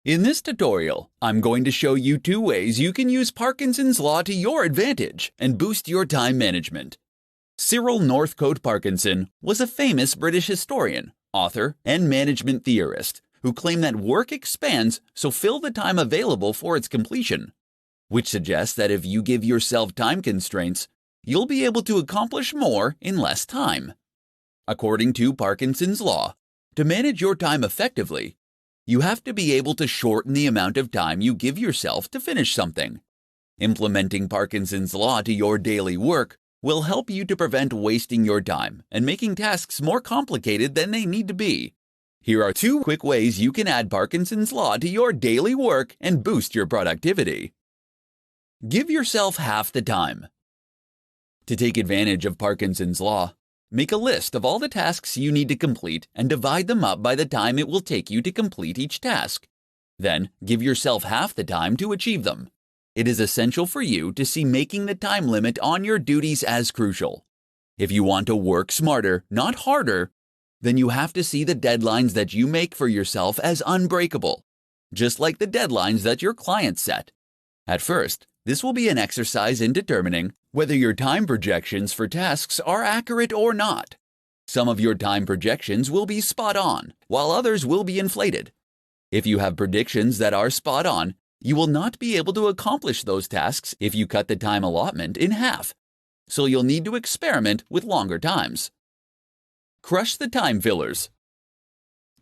In this tutorial, I'm going to show you 2 ways you can use Parkinson's law to your advantage and boost your time management. Cyril Northcote Parkinson was a famous British historian, author, and management theorist who claimed that work expands, so fill the time available for its completion, which suggests that if you give yourself time constraints, you'll be able to accomplish more in less time. According to Parkinson's law, to manage your time effectively, you have to be able to shorten the amount of time you give yourself to finish something. Implementing Parkinson's law to your daily work will help you to prevent wasting your time and making tasks more complicated than they need to be. Here are 2 quick ways you can add Parkinson's law to your daily work and boost your productivity. Give yourself half the time. To take advantage of Parkinson's law, make a list of all the tasks you need to complete and divide them up by the time it will take you to complete each task. Then, give yourself half the time to achieve them. It is essential for you to see making the time limit on your duties as crucial. If you want to work smarter, not harder, then you have to see the deadlines that you make for yourself as unbreakable, just like the deadlines that your clients set. At first, this will be an exercise in determining whether your time projections for tasks are accurate or not. Some of your time projections will be spot on, while others will be inflated. If you have predictions that are spot on, you will not be able to accomplish those tasks if you cut the time allotment in half, so you'll need to experiment with longer times. Crush the time fillers.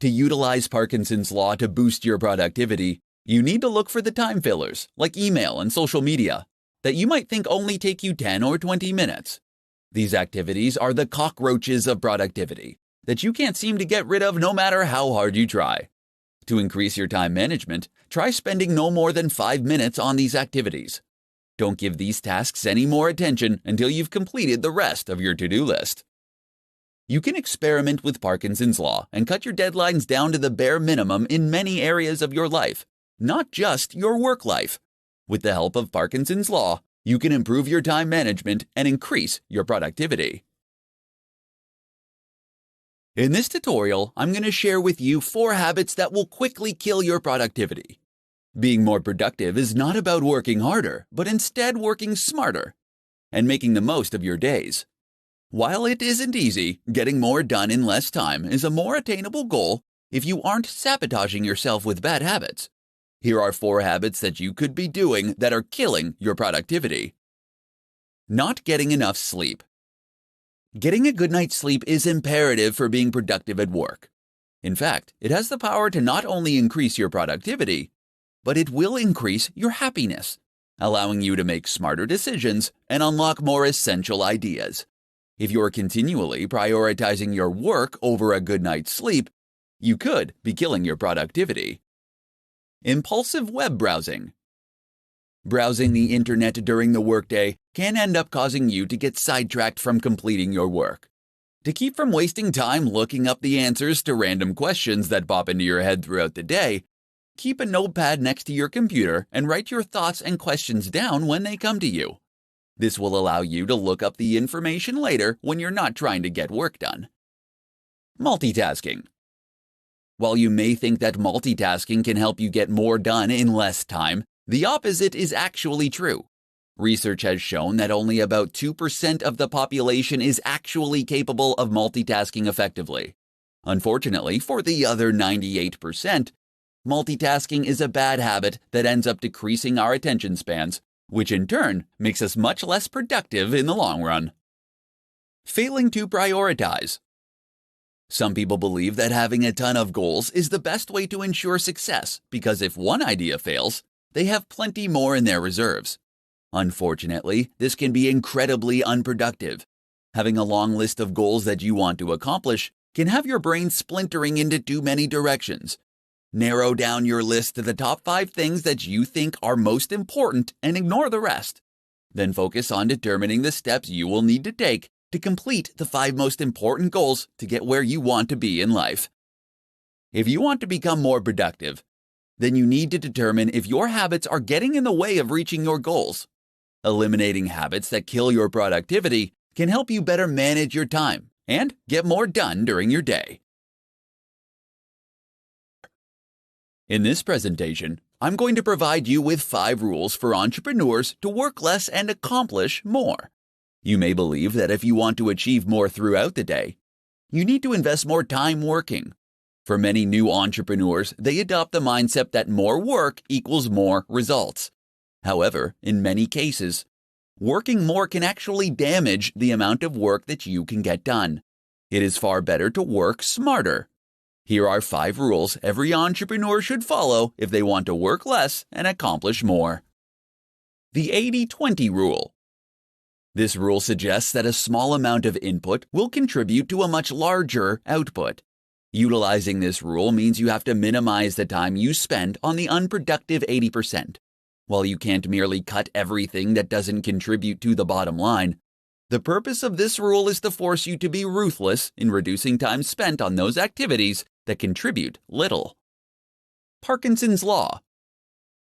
To utilize Parkinson's law to boost your productivity, you need to look for the time fillers, like email and social media, that you might think only take you 10 or 20 minutes. These activities are the cockroaches of productivity that you can't seem to get rid of no matter how hard you try. To increase your time management, try spending no more than 5 minutes on these activities. Don't give these tasks any more attention until you've completed the rest of your to-do list. You can experiment with Parkinson's law and cut your deadlines down to the bare minimum in many areas of your life, not just your work life. With the help of Parkinson's law, you can improve your time management and increase your productivity. In this tutorial, I'm going to share with you 4 habits that will quickly kill your productivity. Being more productive is not about working harder, but instead working smarter and making the most of your days. While it isn't easy, getting more done in less time is a more attainable goal if you aren't sabotaging yourself with bad habits. Here are 4 habits that you could be doing that are killing your productivity. Not getting enough sleep. Getting a good night's sleep is imperative for being productive at work. In fact, it has the power to not only increase your productivity, but it will increase your happiness, allowing you to make smarter decisions and unlock more essential ideas. If you're continually prioritizing your work over a good night's sleep, you could be killing your productivity. Impulsive web browsing. Browsing the internet during the workday can end up causing you to get sidetracked from completing your work. To keep from wasting time looking up the answers to random questions that pop into your head throughout the day, keep a notepad next to your computer and write your thoughts and questions down when they come to you. This will allow you to look up the information later when you're not trying to get work done. Multitasking. While you may think that multitasking can help you get more done in less time, the opposite is actually true. Research has shown that only about 2% of the population is actually capable of multitasking effectively. Unfortunately, for the other 98%, multitasking is a bad habit that ends up decreasing our attention spans, which in turn makes us much less productive in the long run. Failing to prioritize. Some people believe that having a ton of goals is the best way to ensure success because if one idea fails, they have plenty more in their reserves. Unfortunately, this can be incredibly unproductive. Having a long list of goals that you want to accomplish can have your brain splintering into too many directions. Narrow down your list to the top 5 things that you think are most important and ignore the rest. Then focus on determining the steps you will need to take to complete the 5 most important goals to get where you want to be in life. If you want to become more productive, then you need to determine if your habits are getting in the way of reaching your goals. Eliminating habits that kill your productivity can help you better manage your time and get more done during your day. In this presentation, I'm going to provide you with 5 rules for entrepreneurs to work less and accomplish more. You may believe that if you want to achieve more throughout the day, you need to invest more time working. For many new entrepreneurs, they adopt the mindset that more work equals more results. However, in many cases, working more can actually damage the amount of work that you can get done. It is far better to work smarter. Here are 5 rules every entrepreneur should follow if they want to work less and accomplish more. The 80-20 rule. This rule suggests that a small amount of input will contribute to a much larger output. Utilizing this rule means you have to minimize the time you spend on the unproductive 80%. While you can't merely cut everything that doesn't contribute to the bottom line, the purpose of this rule is to force you to be ruthless in reducing time spent on those activities that contribute little. Parkinson's Law.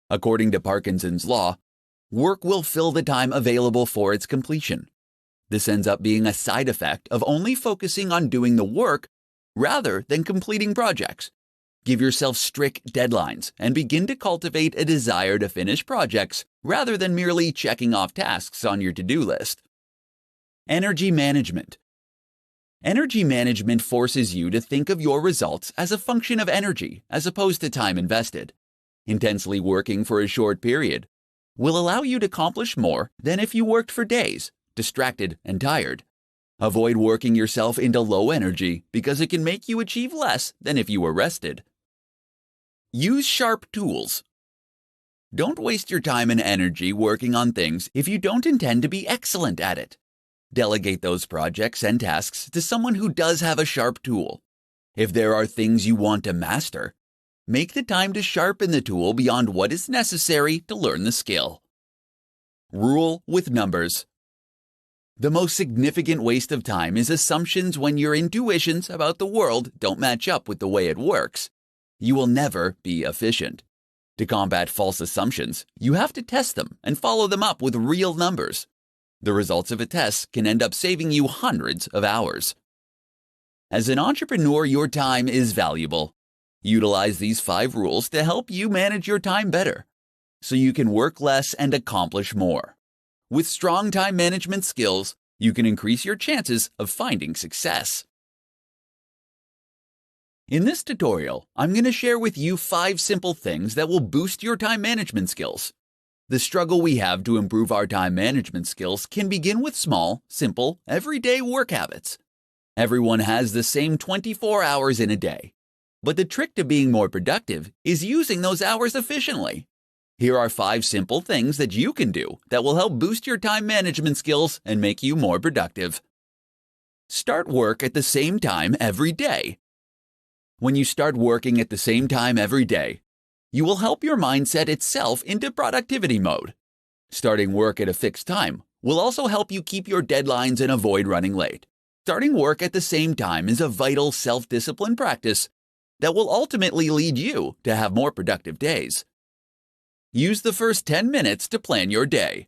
According to Parkinson's Law, work will fill the time available for its completion. This ends up being a side effect of only focusing on doing the work rather than completing projects. Give yourself strict deadlines and begin to cultivate a desire to finish projects rather than merely checking off tasks on your to-do list. Energy management. Energy management forces you to think of your results as a function of energy as opposed to time invested. Intensely working for a short period will allow you to accomplish more than if you worked for days, distracted and tired. Avoid working yourself into low energy because it can make you achieve less than if you were rested. Use sharp tools. Don't waste your time and energy working on things if you don't intend to be excellent at it. Delegate those projects and tasks to someone who does have a sharp tool. If there are things you want to master, make the time to sharpen the tool beyond what is necessary to learn the skill. Rule with numbers. The most significant waste of time is assumptions when your intuitions about the world don't match up with the way it works. You will never be efficient. To combat false assumptions, you have to test them and follow them up with real numbers. The results of a test can end up saving you hundreds of hours. As an entrepreneur, your time is valuable. Utilize these 5 rules to help you manage your time better, so you can work less and accomplish more. With strong time management skills, you can increase your chances of finding success. In this tutorial, I'm going to share with you 5 simple things that will boost your time management skills. The struggle we have to improve our time management skills can begin with small, simple, everyday work habits. Everyone has the same 24 hours in a day, but the trick to being more productive is using those hours efficiently. Here are 5 simple things that you can do that will help boost your time management skills and make you more productive. Start work at the same time every day. When you start working at the same time every day, you will help your mind set itself into productivity mode. Starting work at a fixed time will also help you keep your deadlines and avoid running late. Starting work at the same time is a vital self-discipline practice that will ultimately lead you to have more productive days. Use the first 10 minutes to plan your day.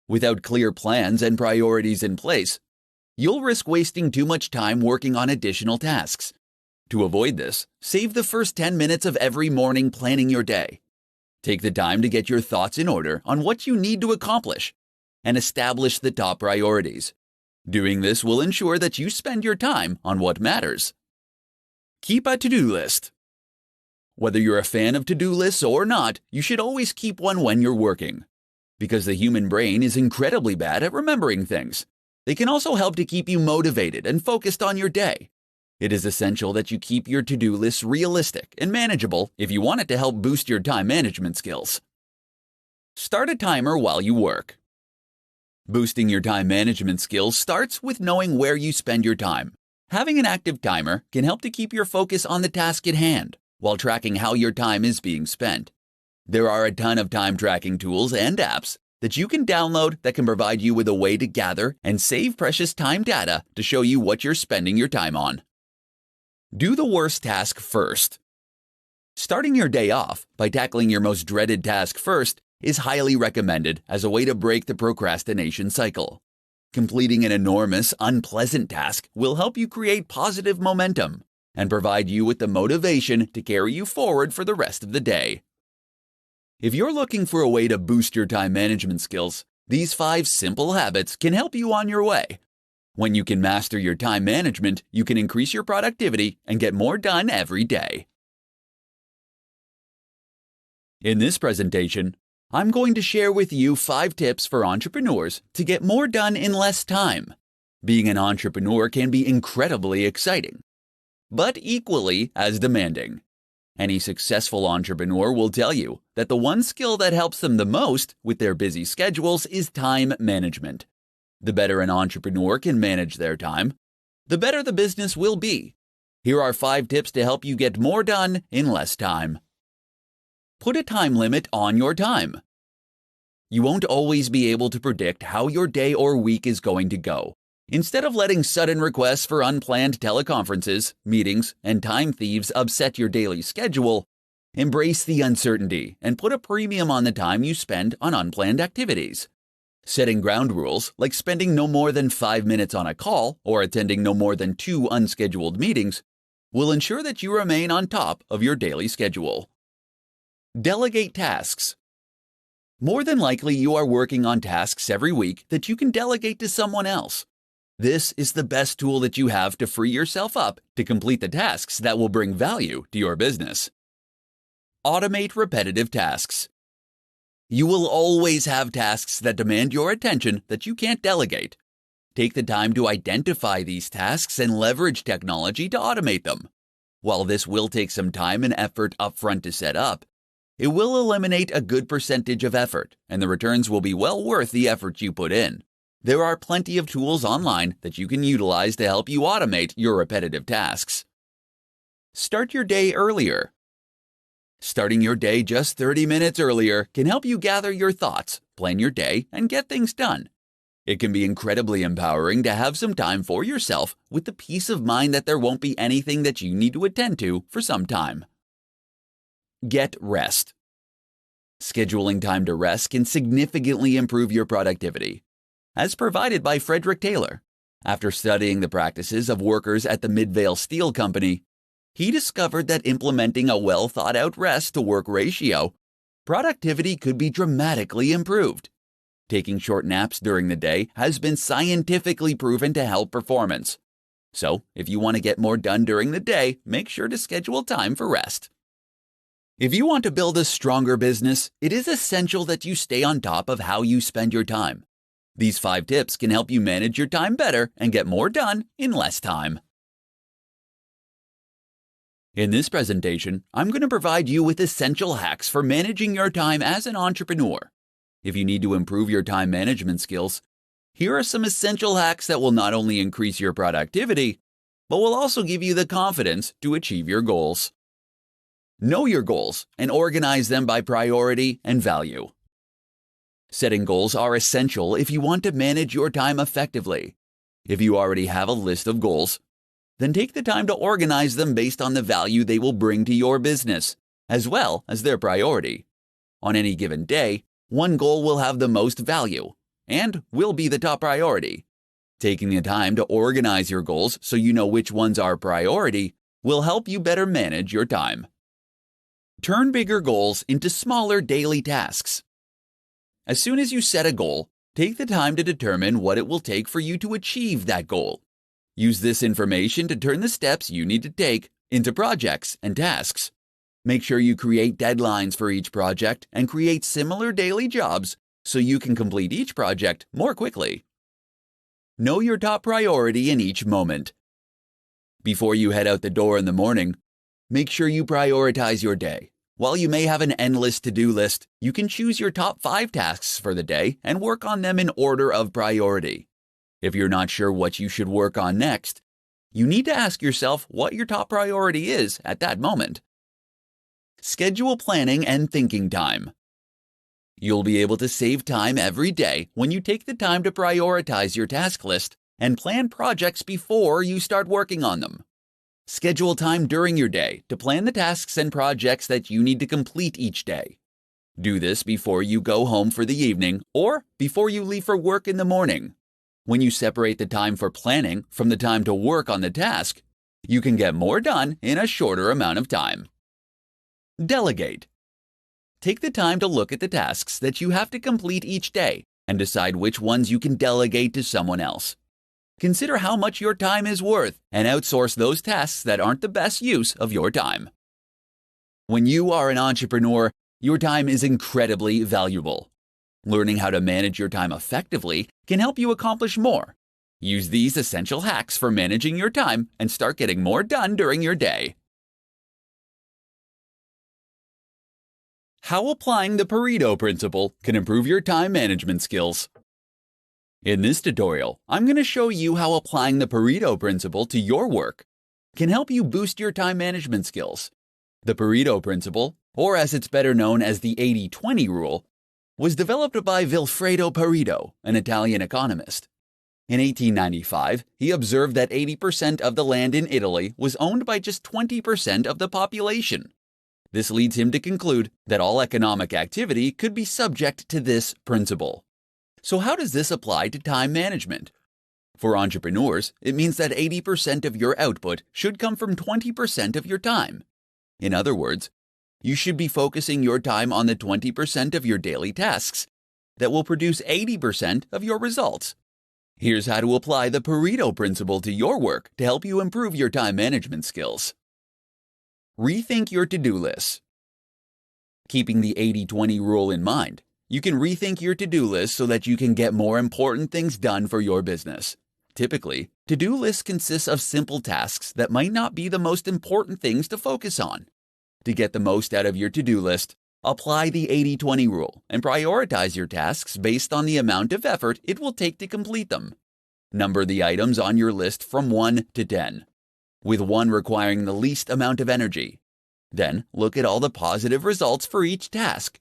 Without clear plans and priorities in place, you'll risk wasting too much time working on additional tasks. To avoid this, save the first 10 minutes of every morning planning your day. Take the time to get your thoughts in order on what you need to accomplish and establish the top priorities. Doing this will ensure that you spend your time on what matters. Keep a to-do list. Whether you're a fan of to-do lists or not, you should always keep one when you're working. Because the human brain is incredibly bad at remembering things, they can also help to keep you motivated and focused on your day. It is essential that you keep your to-do lists realistic and manageable if you want it to help boost your time management skills. Start a timer while you work. Boosting your time management skills starts with knowing where you spend your time. Having an active timer can help to keep your focus on the task at hand while tracking how your time is being spent. There are a ton of time tracking tools and apps that you can download that can provide you with a way to gather and save precious time data to show you what you're spending your time on. Do the worst task first. Starting your day off by tackling your most dreaded task first is highly recommended as a way to break the procrastination cycle. Completing an enormous, unpleasant task will help you create positive momentum. and provide you with the motivation to carry you forward for the rest of the day. If you're looking for a way to boost your time management skills, these 5 simple habits can help you on your way. When you can master your time management, you can increase your productivity and get more done every day. In this presentation, I'm going to share with you 5 tips for entrepreneurs to get more done in less time. Being an entrepreneur can be incredibly exciting, but equally as demanding. Any successful entrepreneur will tell you that the one skill that helps them the most with their busy schedules is time management. The better an entrepreneur can manage their time, the better the business will be. Here are 5 tips to help you get more done in less time. Put a time limit on your time. You won't always be able to predict how your day or week is going to go. Instead of letting sudden requests for unplanned teleconferences, meetings, and time thieves upset your daily schedule, embrace the uncertainty and put a premium on the time you spend on unplanned activities. Setting ground rules, like spending no more than 5 minutes on a call or attending no more than 2 unscheduled meetings, will ensure that you remain on top of your daily schedule. Delegate tasks. More than likely, you are working on tasks every week that you can delegate to someone else. This is the best tool that you have to free yourself up to complete the tasks that will bring value to your business. Automate repetitive tasks. You will always have tasks that demand your attention that you can't delegate. Take the time to identify these tasks and leverage technology to automate them. While this will take some time and effort upfront to set up, it will eliminate a good percentage of effort, and the returns will be well worth the effort you put in. There are plenty of tools online that you can utilize to help you automate your repetitive tasks. Start your day earlier. Starting your day just 30 minutes earlier can help you gather your thoughts, plan your day, and get things done. It can be incredibly empowering to have some time for yourself with the peace of mind that there won't be anything that you need to attend to for some time. Get rest. Scheduling time to rest can significantly improve your productivity. As provided by Frederick Taylor, after studying the practices of workers at the Midvale Steel Company, he discovered that implementing a well-thought-out rest-to-work ratio, productivity could be dramatically improved. Taking short naps during the day has been scientifically proven to help performance. So, if you want to get more done during the day, make sure to schedule time for rest. If you want to build a stronger business, it is essential that you stay on top of how you spend your time. These 5 tips can help you manage your time better and get more done in less time. In this presentation, I'm going to provide you with essential hacks for managing your time as an entrepreneur. If you need to improve your time management skills, here are some essential hacks that will not only increase your productivity, but will also give you the confidence to achieve your goals. Know your goals and organize them by priority and value. Setting goals are essential if you want to manage your time effectively. If you already have a list of goals, then take the time to organize them based on the value they will bring to your business, as well as their priority. On any given day, one goal will have the most value and will be the top priority. Taking the time to organize your goals so you know which ones are priority will help you better manage your time. Turn bigger goals into smaller daily tasks. As soon as you set a goal, take the time to determine what it will take for you to achieve that goal. Use this information to turn the steps you need to take into projects and tasks. Make sure you create deadlines for each project and create similar daily jobs so you can complete each project more quickly. Know your top priority in each moment. Before you head out the door in the morning, make sure you prioritize your day. While you may have an endless to-do list, you can choose your top 5 tasks for the day and work on them in order of priority. If you're not sure what you should work on next, you need to ask yourself what your top priority is at that moment. Schedule planning and thinking time. You'll be able to save time every day when you take the time to prioritize your task list and plan projects before you start working on them. Schedule time during your day to plan the tasks and projects that you need to complete each day. Do this before you go home for the evening or before you leave for work in the morning. When you separate the time for planning from the time to work on the task, You can get more done in a shorter amount of time. Delegate. Take the time to look at the tasks that you have to complete each day and decide which ones you can delegate to someone else. Consider how much your time is worth and outsource those tasks that aren't the best use of your time. When you are an entrepreneur, your time is incredibly valuable. Learning how to manage your time effectively can help you accomplish more. Use these essential hacks for managing your time and start getting more done during your day. How applying the Pareto principle can improve your time management skills. In this tutorial, I'm going to show you how applying the Pareto principle to your work can help you boost your time management skills. The Pareto principle, or as it's better known as the 80-20 rule, was developed by Vilfredo Pareto, an Italian economist. In 1895, he observed that 80% of the land in Italy was owned by just 20% of the population. This leads him to conclude that all economic activity could be subject to this principle. So how does this apply to time management? For entrepreneurs, it means that 80% of your output should come from 20% of your time. In other words, you should be focusing your time on the 20% of your daily tasks that will produce 80% of your results. Here's how to apply the Pareto principle to your work to help you improve your time management skills. Rethink your to-do list. Keeping the 80-20 rule in mind, you can rethink your to-do list so that you can get more important things done for your business. Typically, to-do lists consist of simple tasks that might not be the most important things to focus on. To get the most out of your to-do list, apply the 80-20 rule and prioritize your tasks based on the amount of effort it will take to complete them. Number the items on your list from 1 to 10, with 1 requiring the least amount of energy. Then look at all the positive results for each task,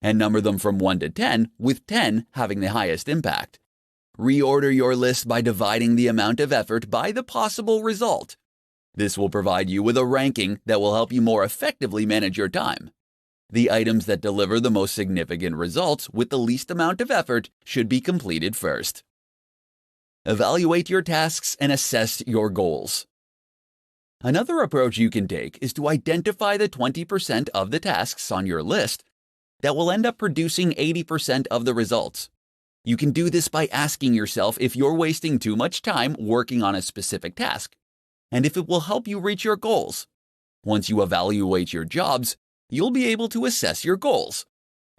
and number them from 1 to 10, with 10 having the highest impact. Reorder your list by dividing the amount of effort by the possible result. This will provide you with a ranking that will help you more effectively manage your time. The items that deliver the most significant results with the least amount of effort should be completed first. Evaluate your tasks and assess your goals. Another approach you can take is to identify the 20% of the tasks on your list that will end up producing 80% of the results. You can do this by asking yourself if you're wasting too much time working on a specific task, and if it will help you reach your goals. Once you evaluate your jobs, you'll be able to assess your goals.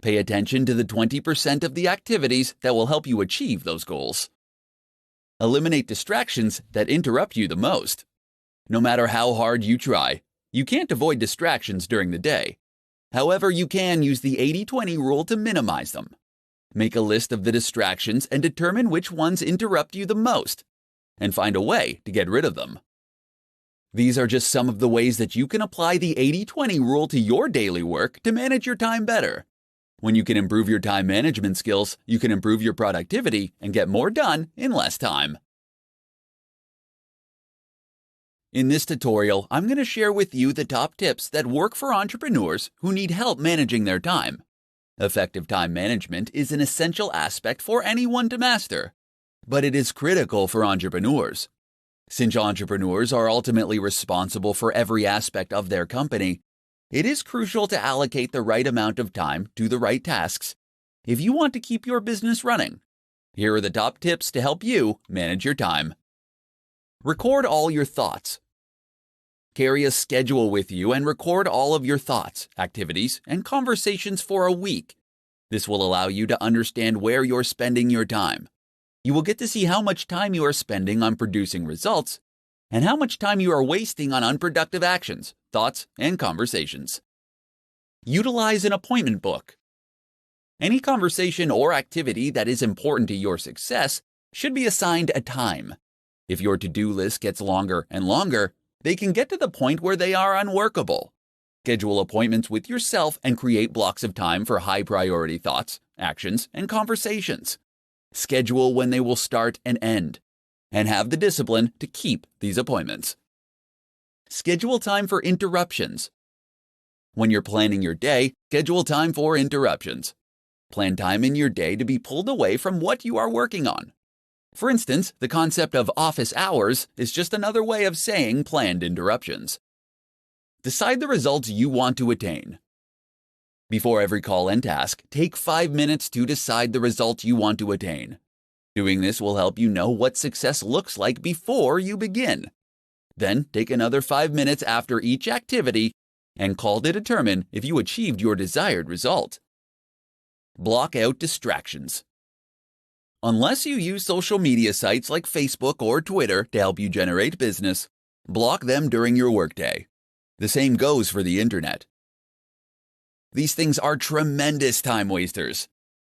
Pay attention to the 20% of the activities that will help you achieve those goals. Eliminate distractions that interrupt you the most. No matter how hard you try, you can't avoid distractions during the day. However, you can use the 80-20 rule to minimize them. Make a list of the distractions and determine which ones interrupt you the most, and find a way to get rid of them. These are just some of the ways that you can apply the 80-20 rule to your daily work to manage your time better. When you can improve your time management skills, you can improve your productivity and get more done in less time. In this tutorial, I'm going to share with you the top tips that work for entrepreneurs who need help managing their time. Effective time management is an essential aspect for anyone to master, but it is critical for entrepreneurs. Since entrepreneurs are ultimately responsible for every aspect of their company, it is crucial to allocate the right amount of time to the right tasks if you want to keep your business running. Here are the top tips to help you manage your time. Record all your thoughts. Carry a schedule with you and record all of your thoughts, activities, and conversations for a week. This will allow you to understand where you're spending your time. You will get to see how much time you are spending on producing results and how much time you are wasting on unproductive actions, thoughts, and conversations. Utilize an appointment book. Any conversation or activity that is important to your success should be assigned a time. If your to-do list gets longer and longer, they can get to the point where they are unworkable. Schedule appointments with yourself and create blocks of time for high-priority thoughts, actions, and conversations. Schedule when they will start and end, and have the discipline to keep these appointments. Schedule time for interruptions. When you're planning your day, schedule time for interruptions. Plan time in your day to be pulled away from what you are working on. For instance, the concept of office hours is just another way of saying planned interruptions. Decide the results you want to attain. Before every call and task, take 5 minutes to decide the result you want to attain. Doing this will help you know what success looks like before you begin. Then take another 5 minutes after each activity and call to determine if you achieved your desired result. Block out distractions. Unless you use social media sites like Facebook or Twitter to help you generate business, block them during your workday. The same goes for the internet. These things are tremendous time wasters,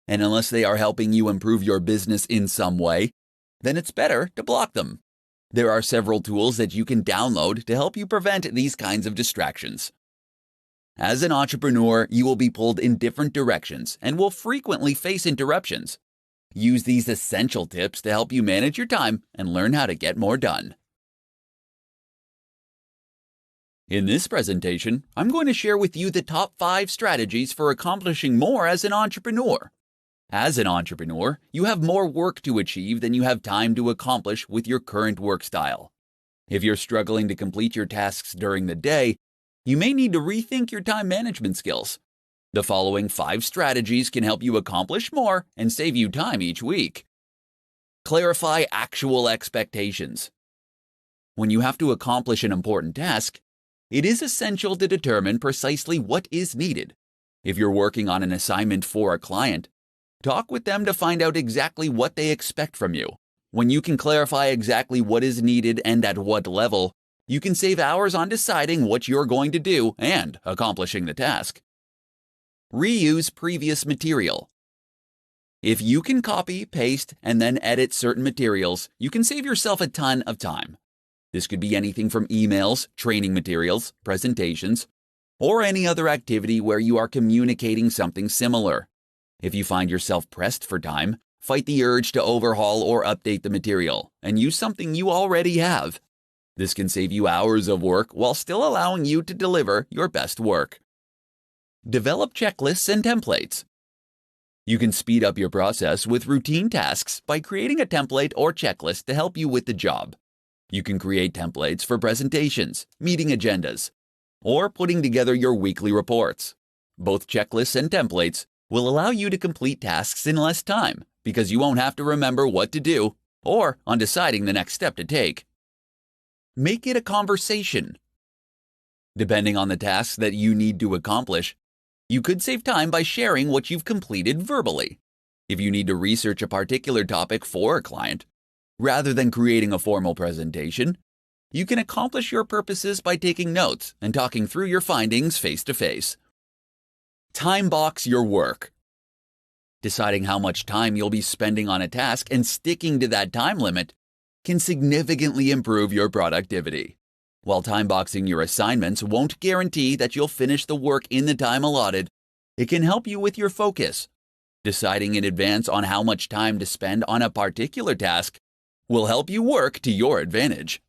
and unless they are helping you improve your business in some way, then it's better to block them. There are several tools that you can download to help you prevent these kinds of distractions. As an entrepreneur, you will be pulled in different directions and will frequently face interruptions. Use these essential tips to help you manage your time and learn how to get more done. In this presentation, I'm going to share with you the top 5 strategies for accomplishing more as an entrepreneur. As an entrepreneur, you have more work to achieve than you have time to accomplish with your current work style. If you're struggling to complete your tasks during the day, you may need to rethink your time management skills. The following 5 strategies can help you accomplish more and save you time each week. Clarify actual expectations. When you have to accomplish an important task, it is essential to determine precisely what is needed. If you're working on an assignment for a client, talk with them to find out exactly what they expect from you. When you can clarify exactly what is needed and at what level, you can save hours on deciding what you're going to do and accomplishing the task. Reuse previous material. If you can copy, paste, and then edit certain materials, you can save yourself a ton of time. This could be anything from emails, training materials, presentations, or any other activity where you are communicating something similar. If you find yourself pressed for time, fight the urge to overhaul or update the material and use something you already have. This can save you hours of work while still allowing you to deliver your best work. Develop checklists and templates. You can speed up your process with routine tasks by creating a template or checklist to help you with the job. You can create templates for presentations, meeting agendas, or putting together your weekly reports. Both checklists and templates will allow you to complete tasks in less time because you won't have to remember what to do or on deciding the next step to take. Make it a conversation. Depending on the tasks that you need to accomplish, you could save time by sharing what you've completed verbally. If you need to research a particular topic for a client, rather than creating a formal presentation, you can accomplish your purposes by taking notes and talking through your findings face to face. Time box your work. Deciding how much time you'll be spending on a task and sticking to that time limit can significantly improve your productivity. While time boxing your assignments won't guarantee that you'll finish the work in the time allotted, it can help you with your focus. Deciding in advance on how much time to spend on a particular task will help you work to your advantage.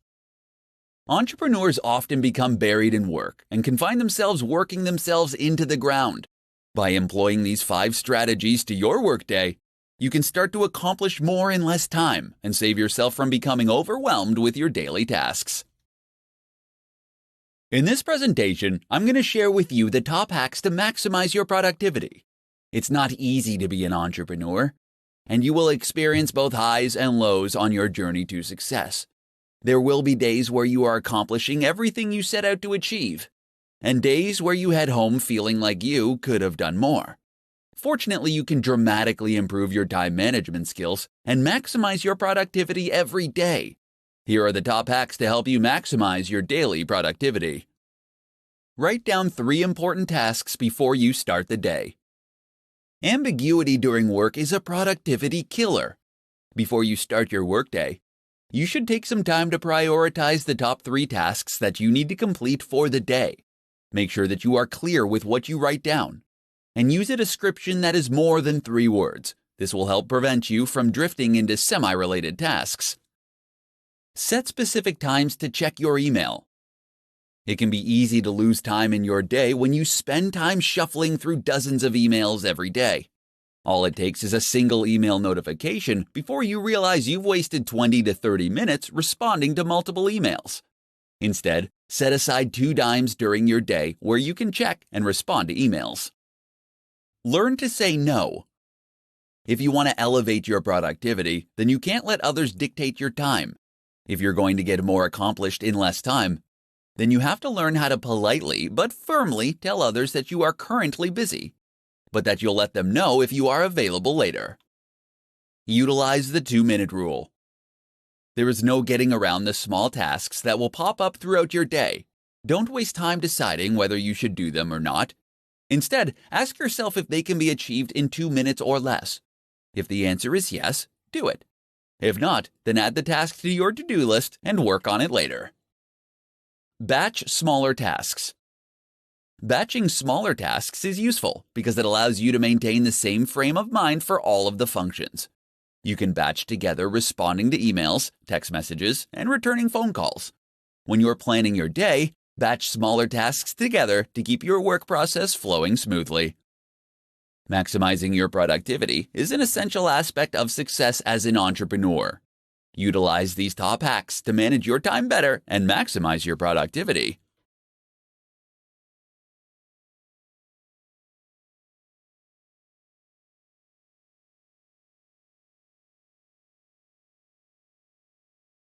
Entrepreneurs often become buried in work and can find themselves working themselves into the ground. By employing these 5 strategies to your workday, you can start to accomplish more in less time and save yourself from becoming overwhelmed with your daily tasks. In this presentation, I'm going to share with you the top hacks to maximize your productivity. It's not easy to be an entrepreneur, and you will experience both highs and lows on your journey to success. There will be days where you are accomplishing everything you set out to achieve, and days where you head home feeling like you could have done more. Fortunately, you can dramatically improve your time management skills and maximize your productivity every day. Here are the top hacks to help you maximize your daily productivity. Write down 3 important tasks before you start the day. Ambiguity during work is a productivity killer. Before you start your workday, you should take some time to prioritize the top 3 tasks that you need to complete for the day. Make sure that you are clear with what you write down, and use a description that is more than 3 words. This will help prevent you from drifting into semi-related tasks. Set specific times to check your email. It can be easy to lose time in your day when you spend time shuffling through dozens of emails every day. All it takes is a single email notification before you realize you've wasted 20 to 30 minutes responding to multiple emails. Instead, set aside 2 dimes during your day where you can check and respond to emails. Learn to say no. If you want to elevate your productivity, then you can't let others dictate your time. If you're going to get more accomplished in less time, then you have to learn how to politely but firmly tell others that you are currently busy, but that you'll let them know if you are available later. Utilize the 2-minute rule. There is no getting around the small tasks that will pop up throughout your day. Don't waste time deciding whether you should do them or not. Instead, ask yourself if they can be achieved in 2 minutes or less. If the answer is yes, do it. If not, then add the task to your to-do list and work on it later. Batch smaller tasks. Batching smaller tasks is useful because it allows you to maintain the same frame of mind for all of the functions. You can batch together responding to emails, text messages, and returning phone calls. When you're planning your day, batch smaller tasks together to keep your work process flowing smoothly. Maximizing your productivity is an essential aspect of success as an entrepreneur. Utilize these top hacks to manage your time better and maximize your productivity.